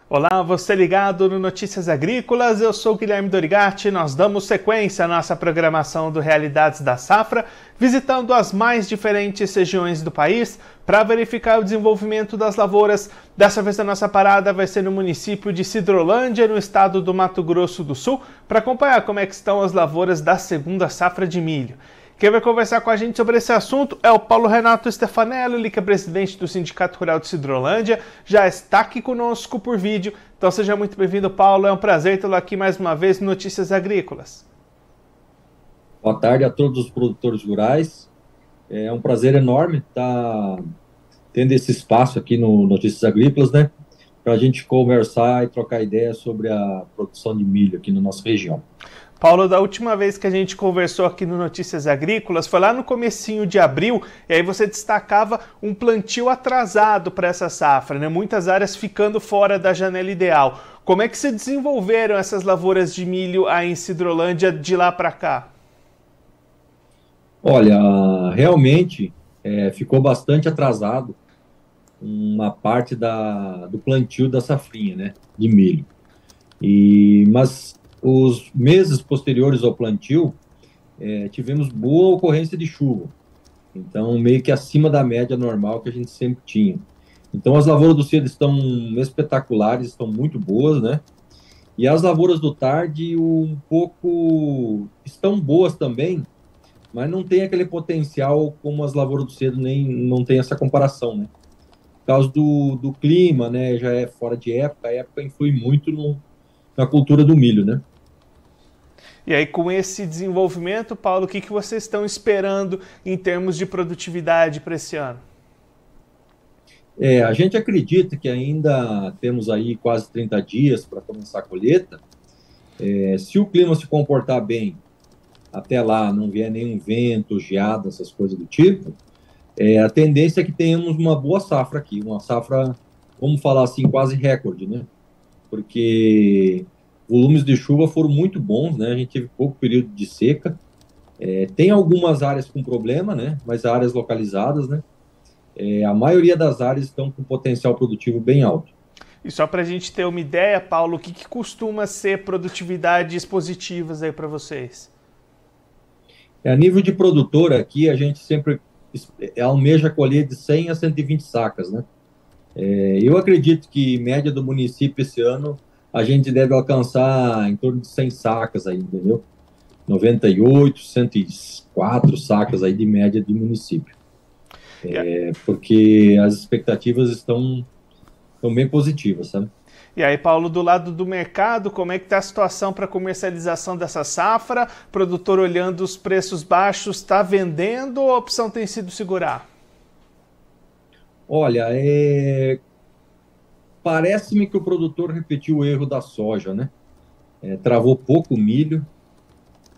Olá, você ligado no Notícias Agrícolas, eu sou Guilherme Dorigatti. Nós damos sequência à nossa programação do Realidades da Safra, visitando as mais diferentes regiões do país para verificar o desenvolvimento das lavouras. Dessa vez a nossa parada vai ser no município de Sidrolândia, no estado do Mato Grosso do Sul, para acompanhar como é que estão as lavouras da segunda safra de milho. Quem vai conversar com a gente sobre esse assunto é o Paulo Renato Stefanello, ele que é presidente do Sindicato Rural de Sidrolândia, já está aqui conosco por vídeo. Então seja muito bem-vindo, Paulo, é um prazer tê-lo aqui mais uma vez no Notícias Agrícolas. Boa tarde a todos os produtores rurais. É um prazer enorme estar tendo esse espaço aqui no Notícias Agrícolas, né? Para a gente conversar e trocar ideias sobre a produção de milho aqui na nossa região. Paulo, da última vez que a gente conversou aqui no Notícias Agrícolas, foi lá no comecinho de abril, e aí você destacava um plantio atrasado para essa safra, né? Muitas áreas ficando fora da janela ideal. Como é que se desenvolveram essas lavouras de milho aí em Sidrolândia de lá para cá? Olha, realmente ficou bastante atrasado uma parte do plantio da safrinha, né, de milho. Mas os meses posteriores ao plantio, tivemos boa ocorrência de chuva. Então, meio que acima da média normal que a gente sempre tinha. Então, as lavouras do cedo estão espetaculares, estão muito boas, né? E as lavouras do tarde um pouco estão boas também, mas não tem aquele potencial como as lavouras do cedo, nem não tem essa comparação, né? Por causa do clima, né? Já é fora de época, a época influi muito na cultura do milho, né? E aí, com esse desenvolvimento, Paulo, o que vocês estão esperando em termos de produtividade para esse ano? A gente acredita que ainda temos aí quase 30 dias para começar a colheita. Se o clima se comportar bem, até lá não vier nenhum vento, geada, essas coisas do tipo, a tendência é que tenhamos uma boa safra aqui, uma safra, vamos falar assim, quase recorde, né? Porque volumes de chuva foram muito bons, né? A gente teve pouco período de seca. Tem algumas áreas com problema, né? Mas áreas localizadas, né? A maioria das áreas estão com potencial produtivo bem alto. E só para a gente ter uma ideia, Paulo, o que costuma ser produtividades positivas aí para vocês? A nível de produtor aqui, a gente sempre almeja colher de 100 a 120 sacas, né? Eu acredito que média do município esse ano a gente deve alcançar em torno de 100 sacas aí, entendeu? 98, 104 sacas aí de média de município. Porque as expectativas estão bem positivas, sabe? E aí, Paulo, do lado do mercado, como é que está a situação para comercialização dessa safra? Produtor olhando os preços baixos, está vendendo ou a opção tem sido segurar? Olha, parece-me que o produtor repetiu o erro da soja, né? Travou pouco milho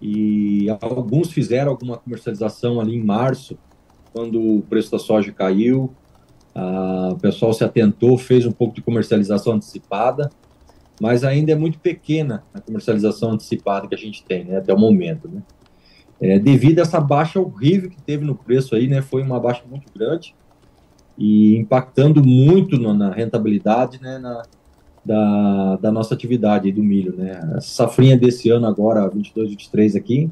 e alguns fizeram alguma comercialização ali em março, quando o preço da soja caiu. O pessoal se atentou, fez um pouco de comercialização antecipada, mas ainda é muito pequena a comercialização antecipada que a gente tem, né, até o momento, né? Devido a essa baixa horrível que teve no preço aí, né, foi uma baixa muito grande e impactando muito na rentabilidade, né, da nossa atividade do milho, né? A safrinha desse ano agora, 22, 23 aqui,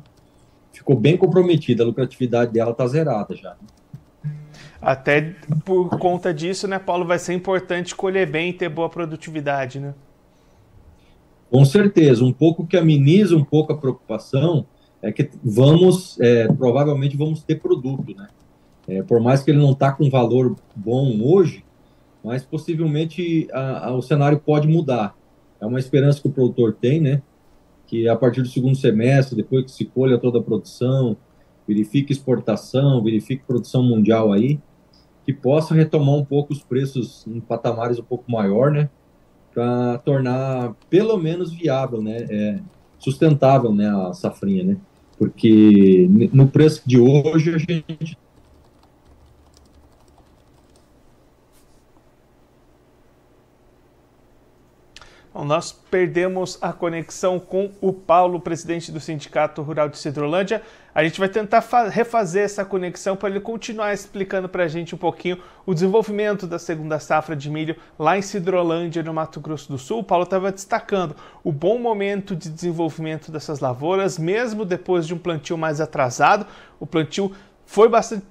ficou bem comprometida, a lucratividade dela está zerada já, né? Até por conta disso, né, Paulo, vai ser importante colher bem e ter boa produtividade, né? Com certeza, um pouco que ameniza um pouco a preocupação é que provavelmente vamos ter produto, né? Por mais que ele não está com valor bom hoje, mas possivelmente o cenário pode mudar. É uma esperança que o produtor tem, né? Que a partir do segundo semestre, depois que se colha toda a produção, verifique exportação, verifique produção mundial aí, que possa retomar um pouco os preços em patamares um pouco maior, né? Para tornar pelo menos viável, né? Sustentável, né? A safrinha, né? Porque no preço de hoje a gente. nós perdemos a conexão com o Paulo, presidente do Sindicato Rural de Sidrolândia. A gente vai tentar refazer essa conexão para ele continuar explicando para a gente um pouquinho o desenvolvimento da segunda safra de milho lá em Sidrolândia, no Mato Grosso do Sul. O Paulo estava destacando o bom momento de desenvolvimento dessas lavouras, mesmo depois de um plantio mais atrasado. O plantio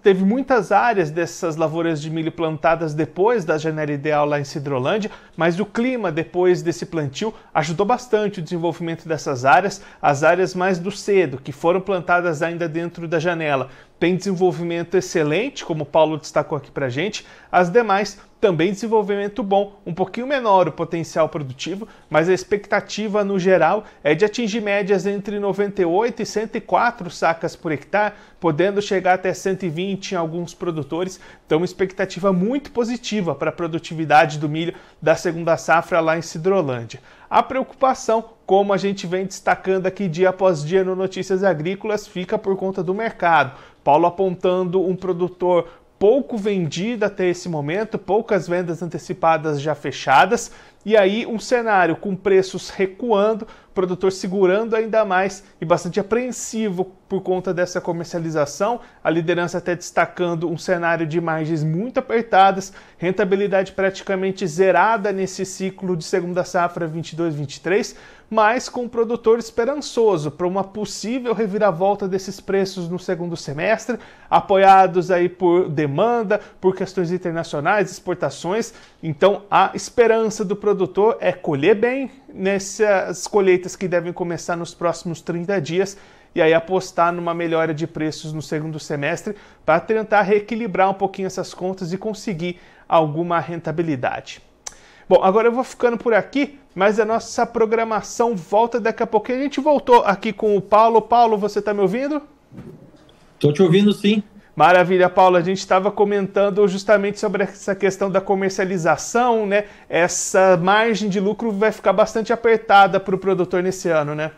teve muitas áreas dessas lavouras de milho plantadas depois da janela ideal lá em Sidrolândia, mas o clima depois desse plantio ajudou bastante o desenvolvimento dessas áreas. As áreas mais do cedo, que foram plantadas ainda dentro da janela, tem desenvolvimento excelente, como o Paulo destacou aqui pra gente. As demais também desenvolvimento bom, um pouquinho menor o potencial produtivo, mas a expectativa no geral é de atingir médias entre 98 e 104 sacas por hectare, podendo chegar até 120 em alguns produtores. Então, uma expectativa muito positiva para a produtividade do milho da segunda safra lá em Sidrolândia. A preocupação, como a gente vem destacando aqui dia após dia no Notícias Agrícolas, fica por conta do mercado. Paulo apontando um produtor pouco vendido até esse momento, poucas vendas antecipadas já fechadas, e aí um cenário com preços recuando, produtor segurando ainda mais e bastante apreensivo por conta dessa comercialização. A liderança até destacando um cenário de margens muito apertadas, rentabilidade praticamente zerada nesse ciclo de segunda safra 22-23, mas com o produtor esperançoso para uma possível reviravolta desses preços no segundo semestre, apoiados aí por demanda, por questões internacionais, exportações. Então a esperança do produtor é colher bem nessas colheitas que devem começar nos próximos 30 dias e aí apostar numa melhora de preços no segundo semestre para tentar reequilibrar um pouquinho essas contas e conseguir alguma rentabilidade. Bom, agora eu vou ficando por aqui, mas a nossa programação volta daqui a pouquinho. A gente voltou aqui com o Paulo. Paulo, você está me ouvindo? Estou te ouvindo, sim. Maravilha, Paulo. A gente estava comentando justamente sobre essa questão da comercialização, né? Essa margem de lucro vai ficar bastante apertada para o produtor nesse ano, né?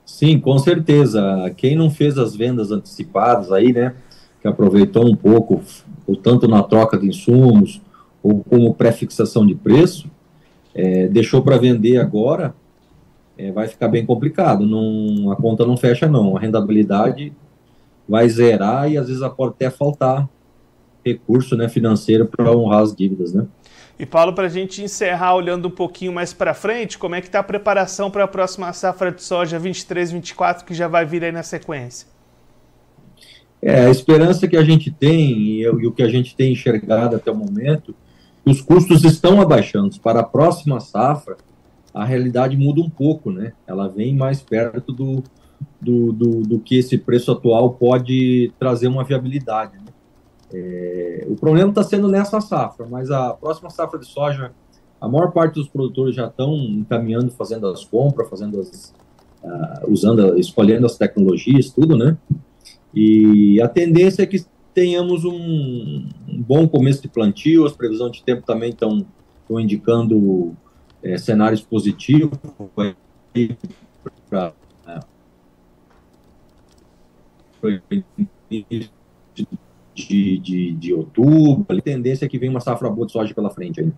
Sim, com certeza. Quem não fez as vendas antecipadas aí, né? Que aproveitou um pouco, ou tanto na troca de insumos, ou como pré-fixação de preço, deixou para vender agora, vai ficar bem complicado. A conta não fecha, não. A rentabilidade vai zerar e às vezes pode até faltar recurso, né, financeiro para honrar as dívidas, né? E Paulo, para a gente encerrar olhando um pouquinho mais para frente, como é que está a preparação para a próxima safra de soja 23-24 que já vai vir aí na sequência? A esperança que a gente tem e o que a gente tem enxergado até o momento, os custos estão abaixando. Para a próxima safra, a realidade muda um pouco, né? Ela vem mais perto do que esse preço atual pode trazer uma viabilidade, né? O problema está sendo nessa safra, mas a próxima safra de soja, a maior parte dos produtores já estão encaminhando, fazendo as compras, escolhendo as tecnologias, tudo, né? E a tendência é que tenhamos um bom começo de plantio. As previsões de tempo também estão indicando cenários positivos para de outubro. A tendência é que venha uma safra boa de soja pela frente aí.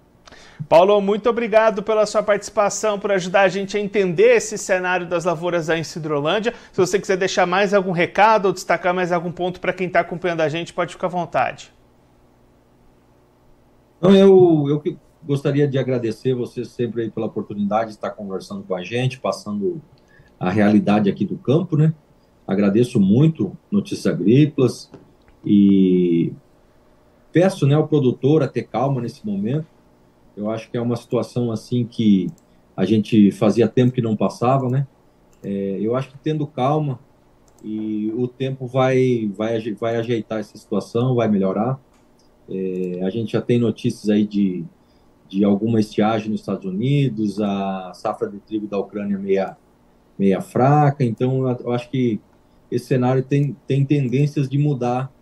Paulo, muito obrigado pela sua participação, por ajudar a gente a entender esse cenário das lavouras aí em Sidrolândia. Se você quiser deixar mais algum recado ou destacar mais algum ponto para quem está acompanhando a gente, pode ficar à vontade. Não, eu que gostaria de agradecer você sempre aí pela oportunidade de estar conversando com a gente, passando a realidade aqui do campo, né? Agradeço muito Notícias Agrícolas e peço, né, ao produtor a ter calma nesse momento. Eu acho que é uma situação assim que a gente fazia tempo que não passava, né? Eu acho que tendo calma e o tempo vai ajeitar essa situação, vai melhorar. A gente já tem notícias aí de alguma estiagem nos Estados Unidos, a safra de trigo da Ucrânia meia fraca. Então, eu acho que esse cenário tem tendências de mudar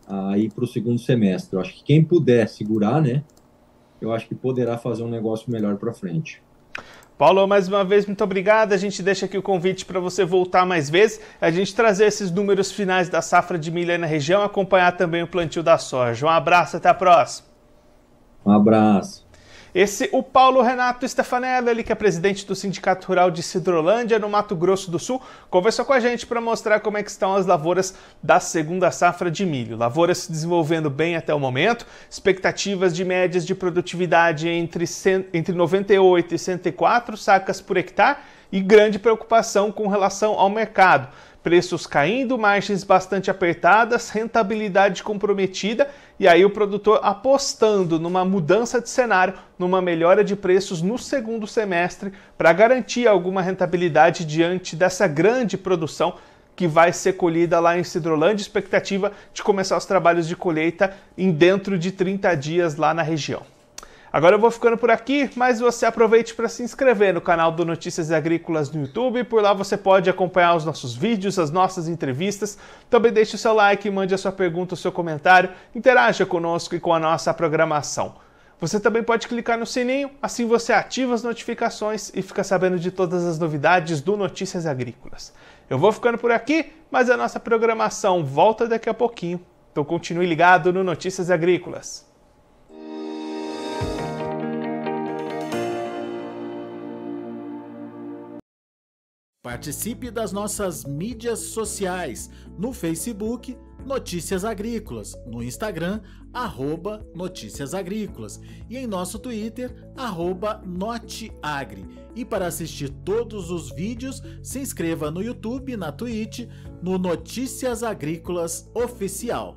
aí para o segundo semestre. Eu acho que quem puder segurar, né? Eu acho que poderá fazer um negócio melhor para frente. Paulo, mais uma vez, muito obrigado. A gente deixa aqui o convite para você voltar mais vezes, a gente trazer esses números finais da safra de milho aí na região, acompanhar também o plantio da soja. Um abraço, até a próxima. Um abraço. O Paulo Renato Stefanello, ele que é presidente do Sindicato Rural de Sidrolândia, no Mato Grosso do Sul, conversou com a gente para mostrar como é que estão as lavouras da segunda safra de milho. Lavouras se desenvolvendo bem até o momento, expectativas de médias de produtividade entre 98 e 104 sacas por hectare e grande preocupação com relação ao mercado. Preços caindo, margens bastante apertadas, rentabilidade comprometida e aí o produtor apostando numa mudança de cenário, numa melhora de preços no segundo semestre para garantir alguma rentabilidade diante dessa grande produção que vai ser colhida lá em Sidrolândia, expectativa de começar os trabalhos de colheita em dentro de 30 dias lá na região. Agora eu vou ficando por aqui, mas você aproveite para se inscrever no canal do Notícias Agrícolas no YouTube. Por lá você pode acompanhar os nossos vídeos, as nossas entrevistas. Também deixe o seu like, mande a sua pergunta, o seu comentário, interaja conosco e com a nossa programação. Você também pode clicar no sininho, assim você ativa as notificações e fica sabendo de todas as novidades do Notícias Agrícolas. Eu vou ficando por aqui, mas a nossa programação volta daqui a pouquinho. Então continue ligado no Notícias Agrícolas. Participe das nossas mídias sociais, no Facebook, Notícias Agrícolas, no Instagram, @Notícias Agrícolas e em nosso Twitter, @Noteagri. E para assistir todos os vídeos, se inscreva no YouTube, na Twitch, no Notícias Agrícolas Oficial.